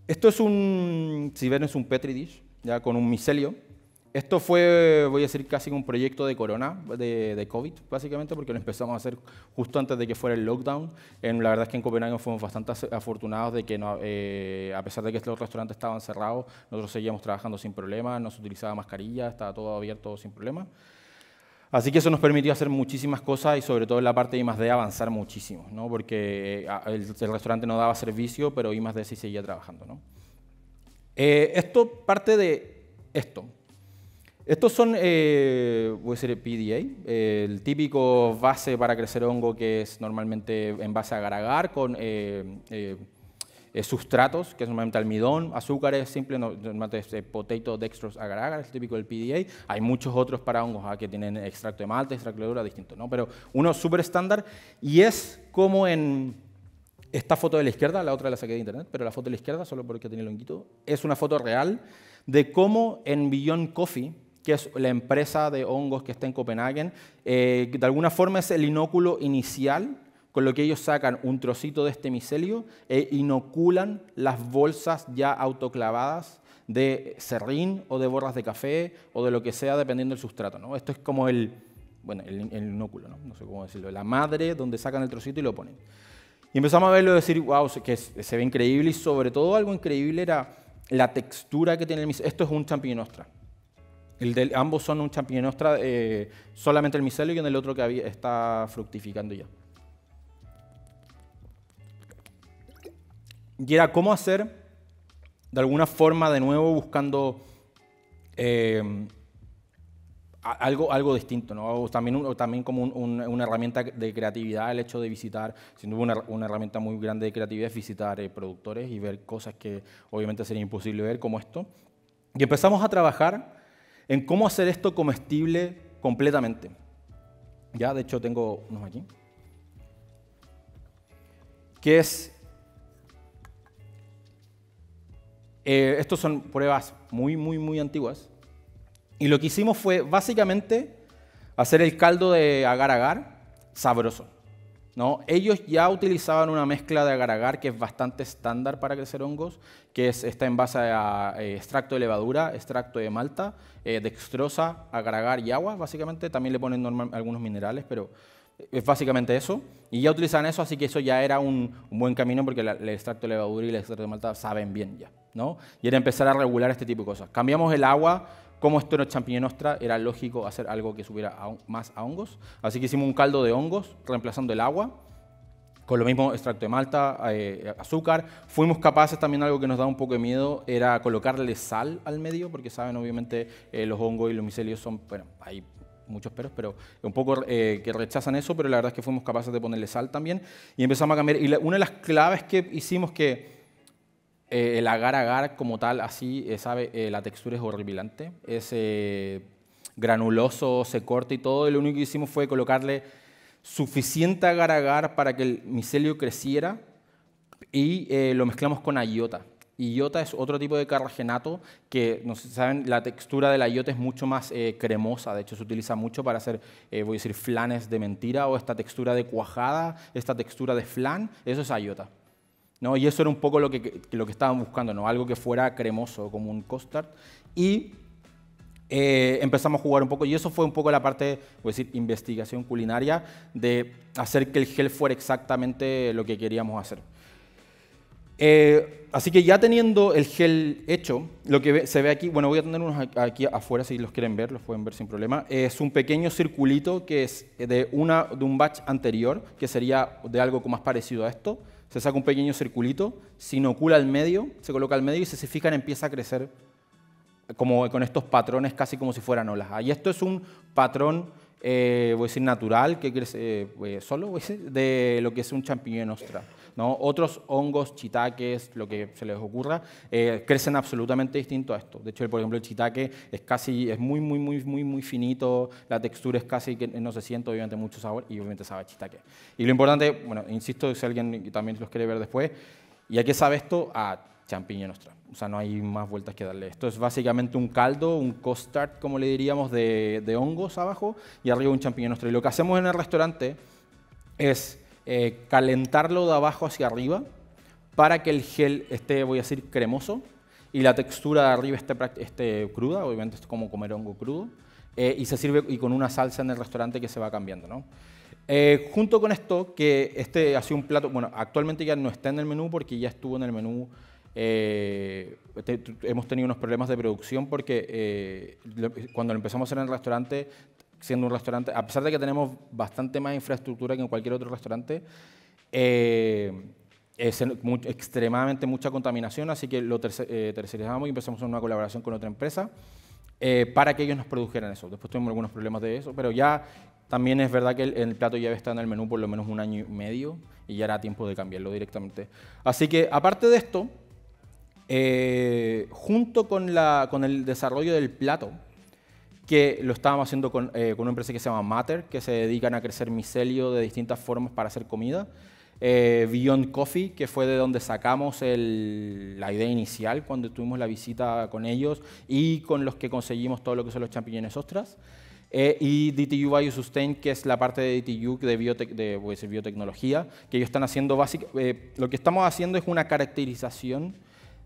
S3: Esto es si ven, es un Petri dish, ya con un micelio. Esto fue, voy a decir, casi un proyecto de corona, de COVID, básicamente, porque lo empezamos a hacer justo antes de que fuera el lockdown. La verdad es que en Copenhague fuimos bastante afortunados de que, a pesar de que los restaurantes estaban cerrados, nosotros seguíamos trabajando sin problema, no se utilizaba mascarilla, estaba todo abierto sin problema. Así que eso nos permitió hacer muchísimas cosas y sobre todo en la parte de I+D avanzar muchísimo, ¿no? Porque el restaurante no daba servicio, pero I+D sí seguía trabajando, ¿no? Esto parte de esto. Estos son, voy a decir, PDA, el típico base para crecer hongo que es normalmente en base a agar-agar con sustratos, que es normalmente almidón, azúcares simples, normalmente es potato, dextrose, agar-agar, es típico del PDA. Hay muchos otros para hongos que tienen extracto de malta, extracto de levadura, distintos, ¿no? Pero uno súper estándar y es como en esta foto de la izquierda, la otra la saqué de internet, pero la foto de la izquierda, solo porque tiene el honguito, es una foto real de cómo en Beyond Coffee, que es la empresa de hongos que está en Copenhague, de alguna forma es el inóculo inicial, con lo que ellos sacan un trocito de este micelio e inoculan las bolsas ya autoclavadas de serrín o de borras de café o de lo que sea, dependiendo del sustrato, ¿no? Esto es como el inóculo, ¿no? No sé cómo decirlo, la madre donde sacan el trocito y lo ponen. Y empezamos a verlo y decir, wow, que se ve increíble, y sobre todo algo increíble era la textura que tiene el micelio. Esto es un champiñón ostra. Ambos son un champiñón ostra, solamente el micelio y en el otro que está fructificando ya. Y era cómo hacer, de alguna forma, de nuevo, buscando algo distinto, ¿no? También como una herramienta de creatividad, el hecho de visitar, sin duda una herramienta muy grande de creatividad es visitar productores y ver cosas que obviamente sería imposible ver, como esto. Y empezamos a trabajar en cómo hacer esto comestible completamente. Ya, de hecho, tengo unos aquí. Que es... estos son pruebas muy antiguas. Y lo que hicimos fue, básicamente, hacer el caldo de agar-agar sabroso, ¿no? Ellos ya utilizaban una mezcla de agar-agar que es bastante estándar para crecer hongos, que está en base a extracto de levadura, extracto de malta, dextrosa, agar-agar y agua, básicamente. También le ponen algunos minerales, pero es básicamente eso. Y ya utilizaban eso, así que eso ya era un buen camino porque el extracto de levadura y el extracto de malta saben bien ya, ¿no? Y era empezar a regular este tipo de cosas. Cambiamos el agua. Como esto era champiñón ostra, era lógico hacer algo que subiera más a hongos. Así que hicimos un caldo de hongos, reemplazando el agua, con lo mismo extracto de malta, azúcar. Fuimos capaces también, algo que nos da un poco de miedo, era colocarle sal al medio, porque saben, obviamente, los hongos y los micelios son, bueno, hay muchos peros, pero un poco que rechazan eso, pero la verdad es que fuimos capaces de ponerle sal también. Y empezamos a cambiar. Y una de las claves que hicimos que el agar-agar como tal, así, la textura es horripilante, es granuloso, se corta y todo, y lo único que hicimos fue colocarle suficiente agar-agar para que el micelio creciera y lo mezclamos con ayota. Ayota es otro tipo de carragenato que, no sé si saben, la textura de la ayota es mucho más cremosa, de hecho se utiliza mucho para hacer, voy a decir, flanes de mentira, o esta textura de cuajada, esta textura de flan, eso es ayota, ¿no? Y eso era un poco lo que estaban buscando, ¿no? Algo que fuera cremoso, como un custard. Y empezamos a jugar un poco, y eso fue un poco la parte, voy a decir, investigación culinaria, de hacer que el gel fuera exactamente lo que queríamos hacer. Así que ya teniendo el gel hecho, lo que se ve aquí, bueno, voy a tener unos aquí afuera si los quieren ver, los pueden ver sin problema. Es un pequeño circulito que es de un batch anterior, que sería de algo más parecido a esto. Se saca un pequeño circulito, se inocula al medio, se coloca al medio y si se fijan empieza a crecer como con estos patrones casi como si fueran olas. Y esto es un patrón, voy a decir, natural, que crece solo, voy a decir, de lo que es un champiñón ostra. ¿no? Otros hongos, shiitakes, lo que se les ocurra, crecen absolutamente distinto a esto. De hecho, por ejemplo, el shiitake es muy finito, la textura es casi que no se siente, obviamente mucho sabor y obviamente sabe a shiitake. Y lo importante, bueno, insisto, si alguien también los quiere ver después, ¿y a qué sabe esto? A champiñón nostra. O sea, no hay más vueltas que darle. Esto es básicamente un caldo, un custard, como le diríamos, de hongos abajo y arriba un champiñón nostra. Y lo que hacemos en el restaurante es calentarlo de abajo hacia arriba para que el gel esté, voy a decir, cremoso y la textura de arriba esté cruda, obviamente es como comer hongo crudo, y se sirve y con una salsa en el restaurante que se va cambiando, ¿no? Junto con esto, que este ha sido un plato, bueno, actualmente ya no está en el menú porque ya estuvo en el menú. Hemos tenido unos problemas de producción porque cuando lo empezamos a hacer en el restaurante, siendo un restaurante, a pesar de que tenemos bastante más infraestructura que en cualquier otro restaurante, extremadamente mucha contaminación, así que lo tercerizamos y empezamos una colaboración con otra empresa para que ellos nos produjeran eso. Después tuvimos algunos problemas de eso, pero ya también es verdad que el plato ya está en el menú por lo menos 1 año y medio y ya era tiempo de cambiarlo directamente. Así que, aparte de esto, junto con el desarrollo del plato, que lo estábamos haciendo con una empresa que se llama Matter, que se dedican a crecer micelio de distintas formas para hacer comida. Beyond Coffee, que fue de donde sacamos la idea inicial cuando tuvimos la visita con ellos y con los que conseguimos todo lo que son los champiñones ostras. Y DTU Biosustain, que es la parte de DTU voy a decir, biotecnología, que ellos están haciendo lo que estamos haciendo es una caracterización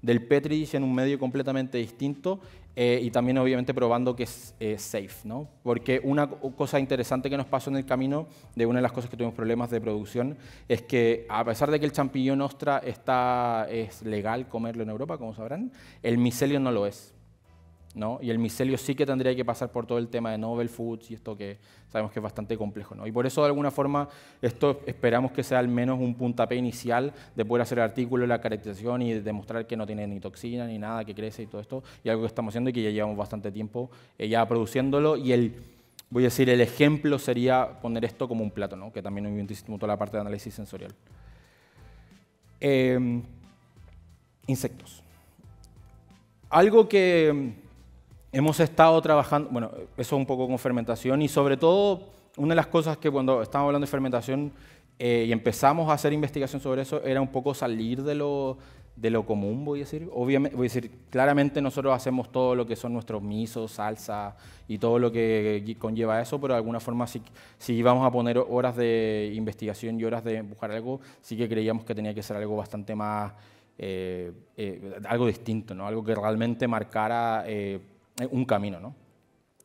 S3: del Petri dish en un medio completamente distinto y también obviamente probando que es safe, ¿no? Porque una cosa interesante que nos pasó en el camino, de una de las cosas que tuvimos problemas de producción, es que a pesar de que el champiñón ostra es legal comerlo en Europa, como sabrán, el micelio no lo es, ¿no? Y el micelio sí que tendría que pasar por todo el tema de novel foods y esto que sabemos que es bastante complejo, ¿no? Y por eso de alguna forma esto esperamos que sea al menos un puntapié inicial de poder hacer el artículo, la caracterización y demostrar que no tiene ni toxina ni nada, que crece y todo esto, y algo que estamos haciendo y que ya llevamos bastante tiempo ya produciéndolo. Y voy a decir, el ejemplo sería poner esto como un plato, ¿no? Que también obviamente hicimos toda la parte de análisis sensorial. Insectos. Algo que hemos estado trabajando, bueno, eso un poco con fermentación y sobre todo una de las cosas que cuando estábamos hablando de fermentación y empezamos a hacer investigación sobre eso era un poco salir de lo común, voy a decir. Obviamente, voy a decir, claramente nosotros hacemos todo lo que son nuestros misos, salsa y todo lo que conlleva eso, pero de alguna forma si íbamos a poner horas de investigación y horas de buscar algo, sí que creíamos que tenía que ser algo bastante más, algo distinto, ¿no? Algo que realmente marcara un camino, ¿no?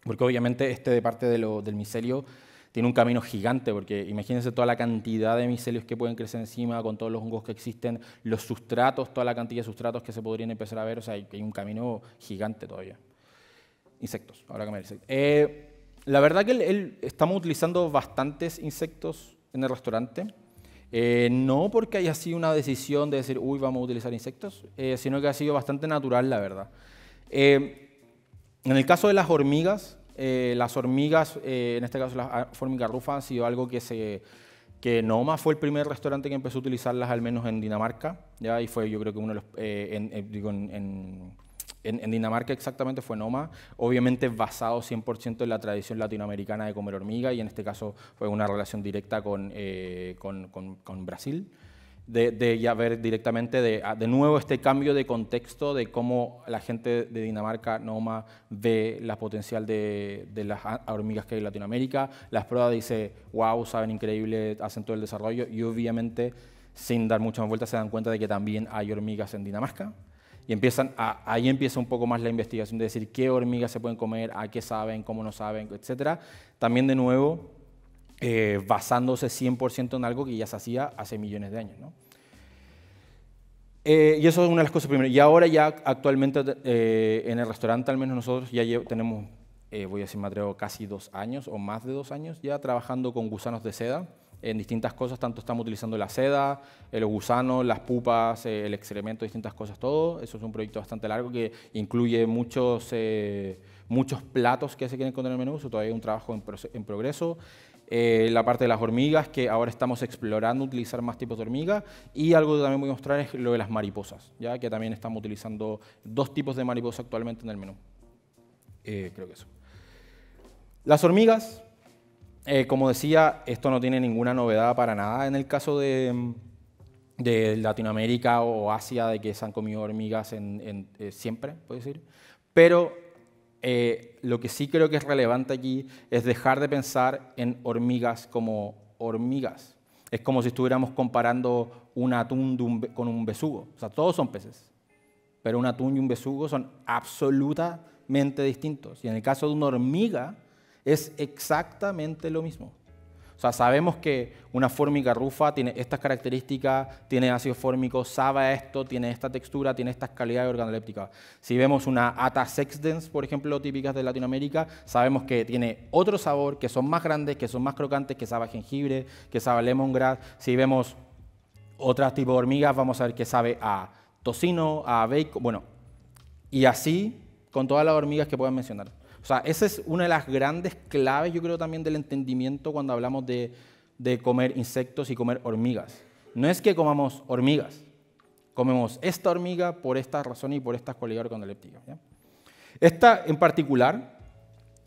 S3: Porque obviamente de parte del micelio tiene un camino gigante, porque imagínense toda la cantidad de micelios que pueden crecer encima, con todos los hongos que existen, los sustratos, toda la cantidad de sustratos que se podrían empezar a ver, o sea, hay un camino gigante todavía. Insectos, ahora que me dice. La verdad que estamos utilizando bastantes insectos en el restaurante, no porque haya sido una decisión de decir, uy, vamos a utilizar insectos, sino que ha sido bastante natural, la verdad. En el caso de las hormigas, en este caso la formiga rufa, han sido algo que Noma fue el primer restaurante que empezó a utilizarlas, al menos en Dinamarca, ¿ya? Y fue, yo creo que uno de los, en Dinamarca exactamente fue Noma, obviamente basado 100% en la tradición latinoamericana de comer hormiga, y en este caso fue una relación directa con Brasil. De ya ver directamente de nuevo este cambio de contexto de cómo la gente de Dinamarca, Noma, ve la potencial de las hormigas que hay en Latinoamérica. Las pruebas dice, wow, saben increíble, hacen todo el desarrollo, y obviamente sin dar muchas vueltas se dan cuenta de que también hay hormigas en Dinamarca. Y ahí empieza un poco más la investigación de decir qué hormigas se pueden comer, a qué saben, cómo no saben, etc. También de nuevo basándose 100% en algo que ya se hacía hace millones de años, ¿no? Y eso es una de las cosas primeras. Y ahora ya actualmente en el restaurante, al menos nosotros, ya tenemos, voy a decir, me atrevo, casi 2 años o más de 2 años ya trabajando con gusanos de seda en distintas cosas. Tanto estamos utilizando la seda, los gusanos, las pupas, el excremento, distintas cosas, todo. Eso es un proyecto bastante largo que incluye muchos platos que se quieren encontrar en el menú. Eso todavía es un trabajo en progreso. la parte de las hormigas, que ahora estamos explorando utilizar más tipos de hormigas, y algo que también voy a mostrar es lo de las mariposas, ya que también estamos utilizando 2 tipos de mariposa actualmente en el menú. Creo que eso. Las hormigas, como decía, esto no tiene ninguna novedad para nada en el caso de Latinoamérica o Asia, de que se han comido hormigas siempre, puedo decir, pero lo que sí creo que es relevante aquí es dejar de pensar en hormigas como hormigas. Es como si estuviéramos comparando un atún con un besugo. O sea, todos son peces, pero un atún y un besugo son absolutamente distintos. Y en el caso de una hormiga es exactamente lo mismo. O sea, sabemos que una fórmica rufa tiene estas características, tiene ácido fórmico, sabe esto, tiene esta textura, tiene estas calidades organolépticas. Si vemos una Atta sexdens, por ejemplo, típicas de Latinoamérica, sabemos que tiene otro sabor, que son más grandes, que son más crocantes, que sabe a jengibre, que sabe a lemongrass. Si vemos otro tipo de hormigas, vamos a ver que sabe a tocino, a bacon, bueno, y así con todas las hormigas que puedan mencionar. O sea, esa es una de las grandes claves, yo creo, también del entendimiento cuando hablamos de comer insectos y comer hormigas. No es que comamos hormigas, comemos esta hormiga por esta razón y por estas cualidades organolépticas, ¿ya? Esta en particular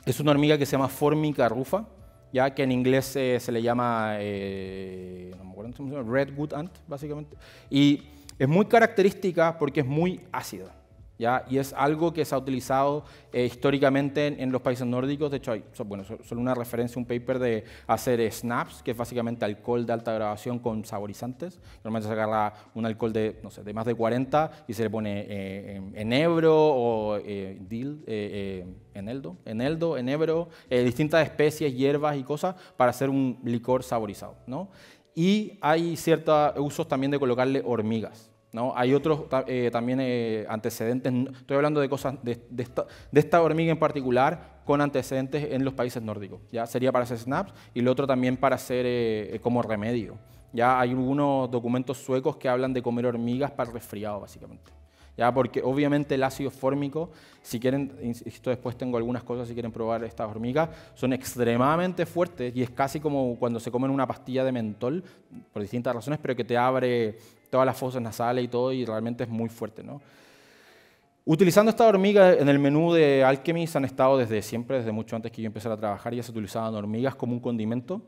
S3: es una hormiga que se llama Formica rufa, ya que en inglés se le llama no me acuerdo cómo se llama, redwood ant, básicamente. Y es muy característica porque es muy ácida. ¿Ya? Y es algo que se ha utilizado históricamente en los países nórdicos. De hecho, hay solo una referencia, un paper de hacer snaps, que es básicamente alcohol de alta graduación con saborizantes. Normalmente se agarra un alcohol de, no sé, de más de 40 y se le pone enebro o enebro, distintas especies, hierbas y cosas para hacer un licor saborizado, ¿no? Y hay ciertos usos también de colocarle hormigas, ¿no? Hay otros también antecedentes, estoy hablando de cosas de esta hormiga en particular con antecedentes en los países nórdicos. ¿Ya? Sería para hacer snaps y lo otro también para hacer como remedio. Ya hay algunos documentos suecos que hablan de comer hormigas para el resfriado, básicamente. ¿Ya? Porque obviamente el ácido fórmico, si quieren, insisto, después tengo algunas cosas si quieren probar estas hormigas, son extremadamente fuertes y es casi como cuando se comen una pastilla de mentol, por distintas razones, pero que te abre todas las fosas nasales y todo, y realmente es muy fuerte, ¿no? Utilizando esta hormiga en el menú de Alchemist han estado desde siempre, desde mucho antes que yo empezara a trabajar, ya se utilizaban hormigas como un condimento.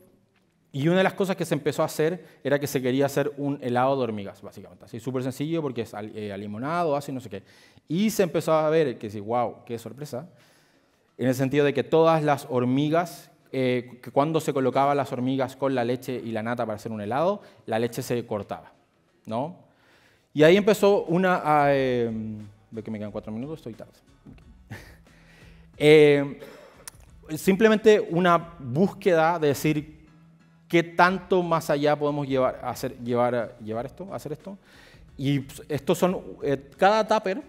S3: Y una de las cosas que se empezó a hacer era que se quería hacer un helado de hormigas, básicamente. Así súper sencillo porque es limonado, así no sé qué. Y se empezó a ver que sí, wow, qué sorpresa, en el sentido de que todas las hormigas, que cuando se colocaban las hormigas con la leche y la nata para hacer un helado, la leche se cortaba, ¿no? Y ahí empezó una... ve que me quedan 4 minutos, estoy tarde. Simplemente una búsqueda de decir qué tanto más allá podemos hacer esto. Y estos son, cada tupper,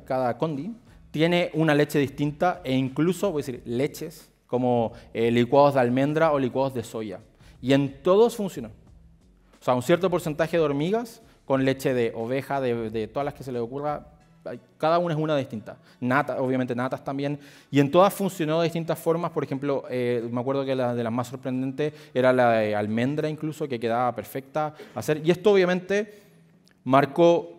S3: cada condi, tiene una leche distinta e incluso, voy a decir, leches como licuados de almendra o licuados de soya. Y en todos funcionan. O sea, un cierto porcentaje de hormigas con leche de oveja, de todas las que se les ocurra, cada una es una distinta. Nata, obviamente natas también. Y en todas funcionó de distintas formas. Por ejemplo, me acuerdo que la de las más sorprendentes era la de almendra incluso, que quedaba perfecta hacer. Y esto obviamente marcó,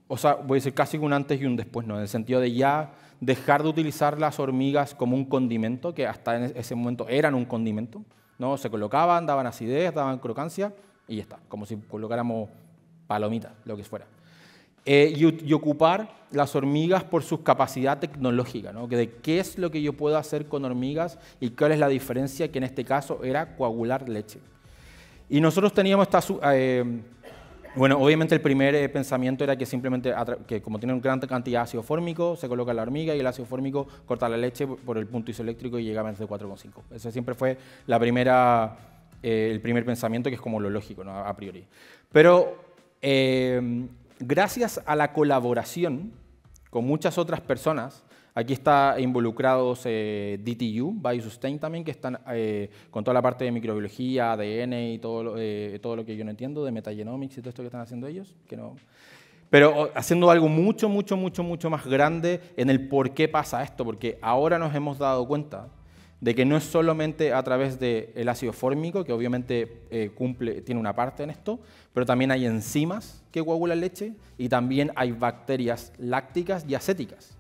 S3: o sea, voy a decir casi un antes y un después, ¿no? En el sentido de ya dejar de utilizar las hormigas como un condimento, que hasta en ese momento eran un condimento, ¿no? Se colocaban, daban acidez, daban crocancia y ya está, como si colocáramos palomitas, lo que fuera. Y ocupar las hormigas por su capacidad tecnológica, ¿no? De qué es lo que yo puedo hacer con hormigas y cuál es la diferencia, que en este caso era coagular leche. Y nosotros teníamos bueno, obviamente el primer pensamiento era que simplemente, que como tiene una gran cantidad de ácido fórmico, se coloca la hormiga y el ácido fórmico corta la leche por el punto isoeléctrico y llega a menos de 4,5. Ese siempre fue el primer pensamiento, que es como lo lógico, ¿no? A priori. Pero gracias a la colaboración con muchas otras personas, aquí está involucrados DTU, Biosustain también, que están con toda la parte de microbiología, ADN y todo lo que yo no entiendo, de metagenomics y todo esto que están haciendo ellos, que no, pero haciendo algo mucho más grande en el por qué pasa esto, porque ahora nos hemos dado cuenta de que no es solamente a través del ácido fórmico, que obviamente tiene una parte en esto, pero también hay enzimas que coagulan leche y también hay bacterias lácticas y acéticas,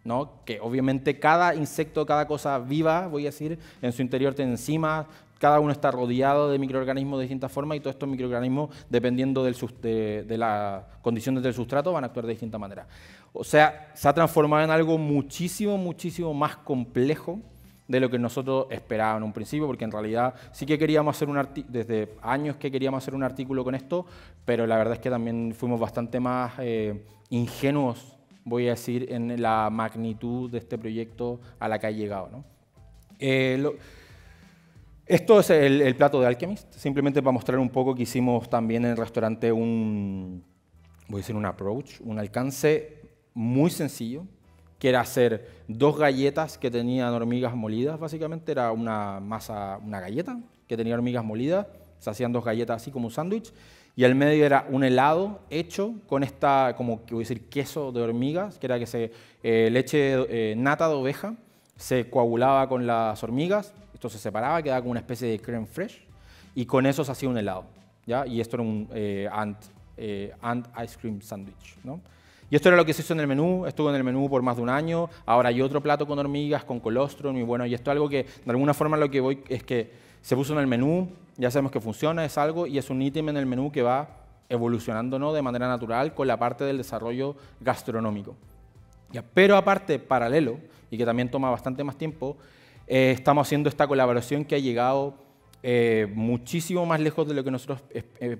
S3: ¿no? Que obviamente cada insecto, cada cosa viva, voy a decir, en su interior tiene enzimas, cada uno está rodeado de microorganismos de distintas formas y todos estos microorganismos, dependiendo de las condiciones del sustrato, van a actuar de distinta manera. O sea, se ha transformado en algo muchísimo, muchísimo más complejo de lo que nosotros esperábamos en un principio, porque en realidad sí que queríamos hacer desde años que queríamos hacer un artículo con esto, pero la verdad es que también fuimos bastante más ingenuos, voy a decir, en la magnitud de este proyecto a la que ha llegado, ¿no? Esto es el plato de Alchemist, simplemente para mostrar un poco que hicimos también en el restaurante un approach, un alcance muy sencillo, que era hacer 2 galletas que tenían hormigas molidas, básicamente era una galleta que tenía hormigas molidas, se hacían 2 galletas así como un sándwich, y al medio era un helado hecho con esta, como que voy a decir, queso de hormigas, que era que leche nata de oveja, se coagulaba con las hormigas, esto se separaba, quedaba como una especie de crème fraîche, y con eso se hacía un helado, ¿ya? Y esto era un ant ice cream sandwich, ¿no? Y esto era lo que se hizo en el menú, estuvo en el menú por más de un año, ahora hay otro plato con hormigas, con colostrum, y bueno, y esto es algo que de alguna forma lo que voy es que se puso en el menú, ya sabemos que funciona, es algo, y es un ítem en el menú que va evolucionando, ¿no?, de manera natural con la parte del desarrollo gastronómico. Ya, pero aparte, paralelo, y que también toma bastante más tiempo, estamos haciendo esta colaboración que ha llegado muchísimo más lejos de lo que nosotros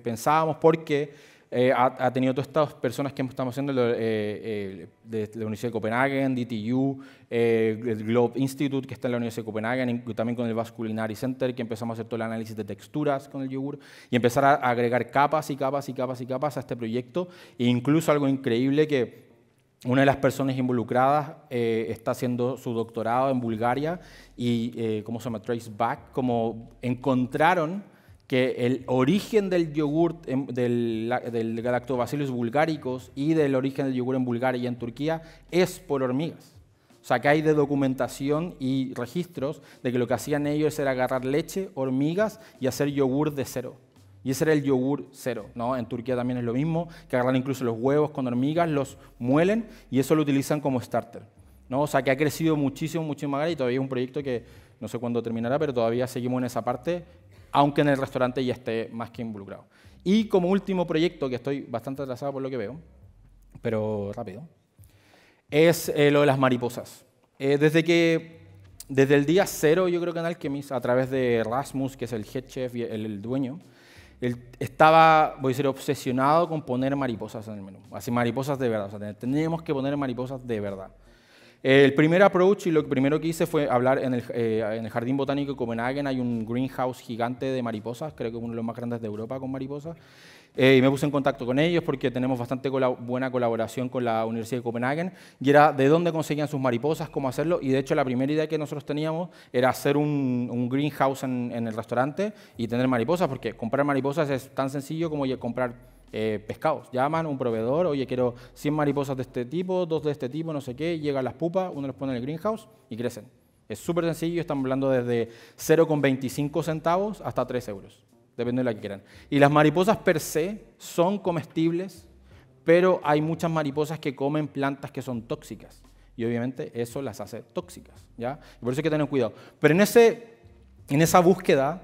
S3: pensábamos, porque ha tenido todas estas personas que estamos haciendo de la Universidad de Copenhague, DTU, el Globe Institute, que está en la Universidad de Copenhague, y también con el Basque Culinary Center, que empezamos a hacer todo el análisis de texturas con el yogur, y empezar a agregar capas y capas y capas y capas a este proyecto, e incluso algo increíble que una de las personas involucradas está haciendo su doctorado en Bulgaria y, ¿cómo se llama? Trace Back, como encontraron que el origen del yogur, del Lactobacillus bulgaricus y del origen del yogur en Bulgaria y en Turquía es por hormigas. O sea, que hay de documentación y registros de que lo que hacían ellos era agarrar leche, hormigas y hacer yogur de cero. Y ese era el yogur cero, ¿no? En Turquía también es lo mismo, que agarran incluso los huevos con hormigas, los muelen y eso lo utilizan como starter, ¿no? O sea, que ha crecido muchísimo, muchísimo más y todavía es un proyecto que no sé cuándo terminará, pero todavía seguimos en esa parte, aunque en el restaurante ya esté más que involucrado. Y como último proyecto, que estoy bastante atrasado por lo que veo, pero rápido, es lo de las mariposas. Desde el día 0, yo creo que en Alchemist, a través de Rasmus, que es el head chef y el dueño, él estaba, voy a decir, obsesionado con poner mariposas en el menú. Así, mariposas de verdad. O sea, teníamos que poner mariposas de verdad. El primer approach y lo primero que hice fue hablar en el Jardín Botánico de Copenhague. Hay un greenhouse gigante de mariposas, creo que es uno de los más grandes de Europa con mariposas. Y me puse en contacto con ellos porque tenemos bastante buena colaboración con la Universidad de Copenhague. Y era de dónde conseguían sus mariposas, cómo hacerlo. Y de hecho la primera idea que nosotros teníamos era hacer un greenhouse en el restaurante y tener mariposas, porque comprar mariposas es tan sencillo como comprar pescados. Llaman a un proveedor, oye, quiero 100 mariposas de este tipo, 2 de este tipo, no sé qué, llegan las pupas, uno los pone en el greenhouse y crecen. Es súper sencillo, estamos hablando desde 0,25 centavos hasta 3 euros, depende de la que quieran. Y las mariposas per se son comestibles, pero hay muchas mariposas que comen plantas que son tóxicas y obviamente eso las hace tóxicas, ¿ya? Y por eso hay que tener cuidado. Pero en esa búsqueda,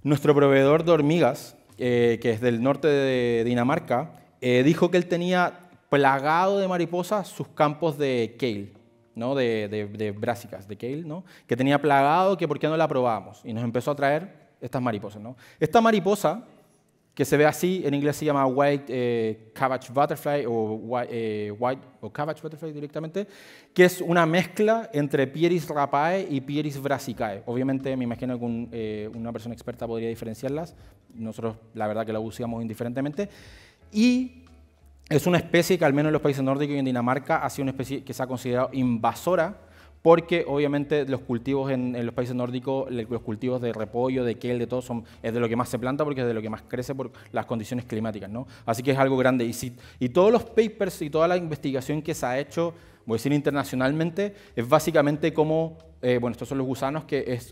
S3: nuestro proveedor de hormigas, que es del norte de Dinamarca, dijo que él tenía plagado de mariposas sus campos de kale, ¿no? de brásicas, de kale, ¿no? Que tenía plagado, que por qué no la probábamos. Y nos empezó a traer estas mariposas, ¿no? Esta mariposa, que se ve así, en inglés se llama white cabbage butterfly o cabbage butterfly directamente, que es una mezcla entre Pieris rapae y Pieris brassicae. Obviamente me imagino que una persona experta podría diferenciarlas, nosotros la verdad que la usamos indiferentemente, y es una especie que al menos en los países nórdicos y en Dinamarca ha sido una especie que se ha considerado invasora, porque obviamente los cultivos en los países nórdicos, los cultivos de repollo, de kale, de todo, es de lo que más se planta porque es de lo que más crece por las condiciones climáticas, ¿no? Así que es algo grande. Y todos los papers y toda la investigación que se ha hecho voy a decir internacionalmente, es básicamente como, bueno, estos son los gusanos,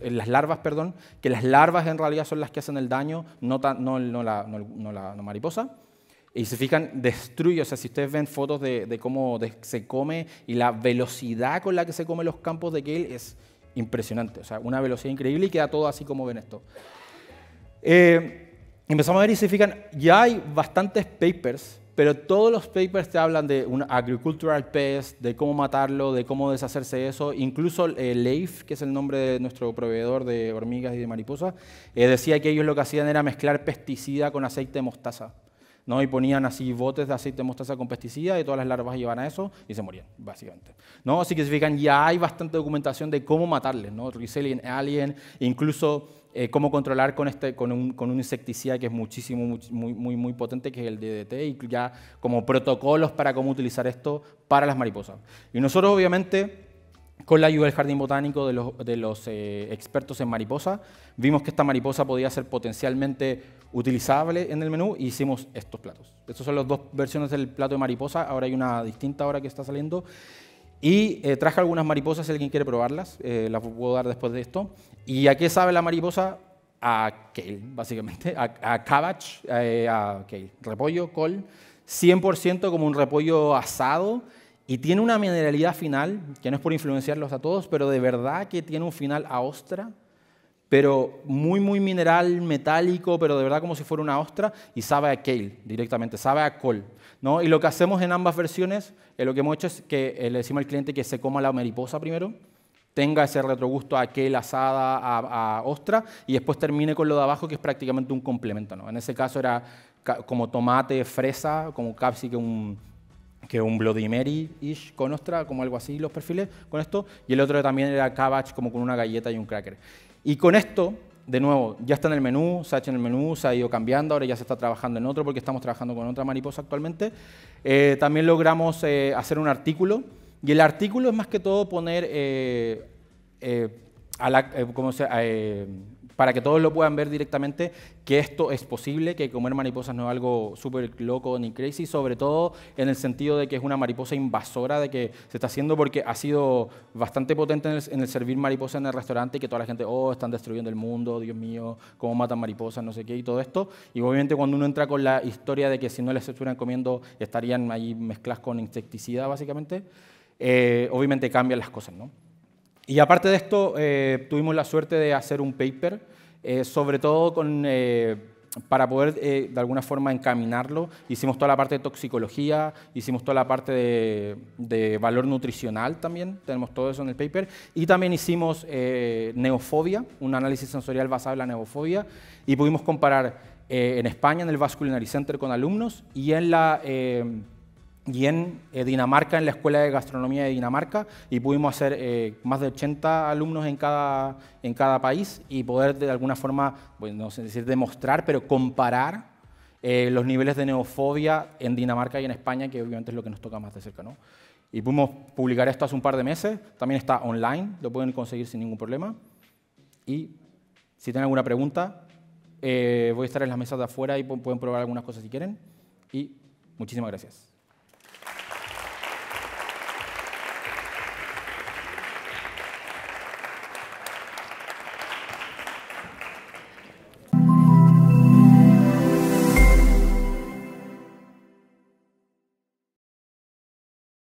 S3: las larvas, perdón, que las larvas en realidad son las que hacen el daño, no la mariposa. Y se fijan, destruye, o sea, si ustedes ven fotos de cómo se come y la velocidad con la que se come los campos de kale es impresionante, o sea, una velocidad increíble y queda todo así como ven esto. Empezamos a ver y se fijan, ya hay bastantes papers, pero todos los papers te hablan de un agricultural pest, de cómo matarlo, de cómo deshacerse de eso. Incluso Leif, que es el nombre de nuestro proveedor de hormigas y de mariposas, decía que ellos lo que hacían era mezclar pesticida con aceite de mostaza, ¿no? Y ponían así botes de aceite de mostaza con pesticida y todas las larvas iban a eso y se morían, básicamente, ¿no? Así que se fijan, ya hay bastante documentación de cómo matarles, ¿no? Resilient Alien, incluso cómo controlar con un insecticida que es muy potente, que es el DDT, y ya como protocolos para cómo utilizar esto para las mariposas. Y nosotros, obviamente, con la ayuda del Jardín Botánico, de los expertos en mariposa, vimos que esta mariposa podía ser potencialmente utilizable en el menú y hicimos estos platos. Estas son las dos versiones del plato de mariposa, ahora hay una distinta ahora que está saliendo. Y traje algunas mariposas, si alguien quiere probarlas, las puedo dar después de esto. ¿Y a qué sabe la mariposa? A kale, básicamente, a cabbage, a kale, repollo, col, 100% como un repollo asado, y tiene una mineralidad final, que no es por influenciarlos a todos, pero de verdad que tiene un final a ostra, pero muy mineral, metálico, pero de verdad como si fuera una ostra, y sabe a kale directamente, sabe a col, ¿no? Y lo que hacemos en ambas versiones, lo que hemos hecho es que le decimos al cliente que se coma la mariposa primero, tenga ese retrogusto a kale asada, a ostra, y después termine con lo de abajo, que es prácticamente un complemento, ¿no? En ese caso era como tomate, fresa, como casi que un Bloody Mary-ish con ostra, como algo así los perfiles con esto, y el otro también era cabbage, como con una galleta y un cracker. Y con esto, de nuevo, ya está en el menú, se ha hecho en el menú, se ha ido cambiando, ahora ya se está trabajando en otro porque estamos trabajando con otra mariposa actualmente. También logramos hacer un artículo, y el artículo es más que todo poner, para que todos lo puedan ver directamente, que esto es posible, que comer mariposas no es algo súper loco ni crazy, sobre todo en el sentido de que es una mariposa invasora, de que se está haciendo porque ha sido bastante potente en el servir mariposas en el restaurante y que toda la gente, oh, están destruyendo el mundo, Dios mío, cómo matan mariposas, no sé qué, y todo esto. Y obviamente cuando uno entra con la historia de que si no les estuvieran comiendo estarían ahí mezcladas con insecticida, básicamente, obviamente cambian las cosas, ¿no? Y aparte de esto, tuvimos la suerte de hacer un paper, sobre todo para poder de alguna forma encaminarlo. Hicimos toda la parte de toxicología, hicimos toda la parte de valor nutricional también, tenemos todo eso en el paper. Y también hicimos neofobia, un análisis sensorial basado en la neofobia, y pudimos comparar en España, en el Basque Culinary Center con alumnos, y en Dinamarca, en la Escuela de Gastronomía de Dinamarca, y pudimos hacer más de 80 alumnos en cada país y poder de alguna forma, pues, no sé decir demostrar, pero comparar los niveles de neofobia en Dinamarca y en España, que obviamente es lo que nos toca más de cerca, ¿no? Y pudimos publicar esto hace un par de meses, también está online, lo pueden conseguir sin ningún problema. Y si tienen alguna pregunta, voy a estar en las mesas de afuera y pueden probar algunas cosas si quieren. Y muchísimas gracias.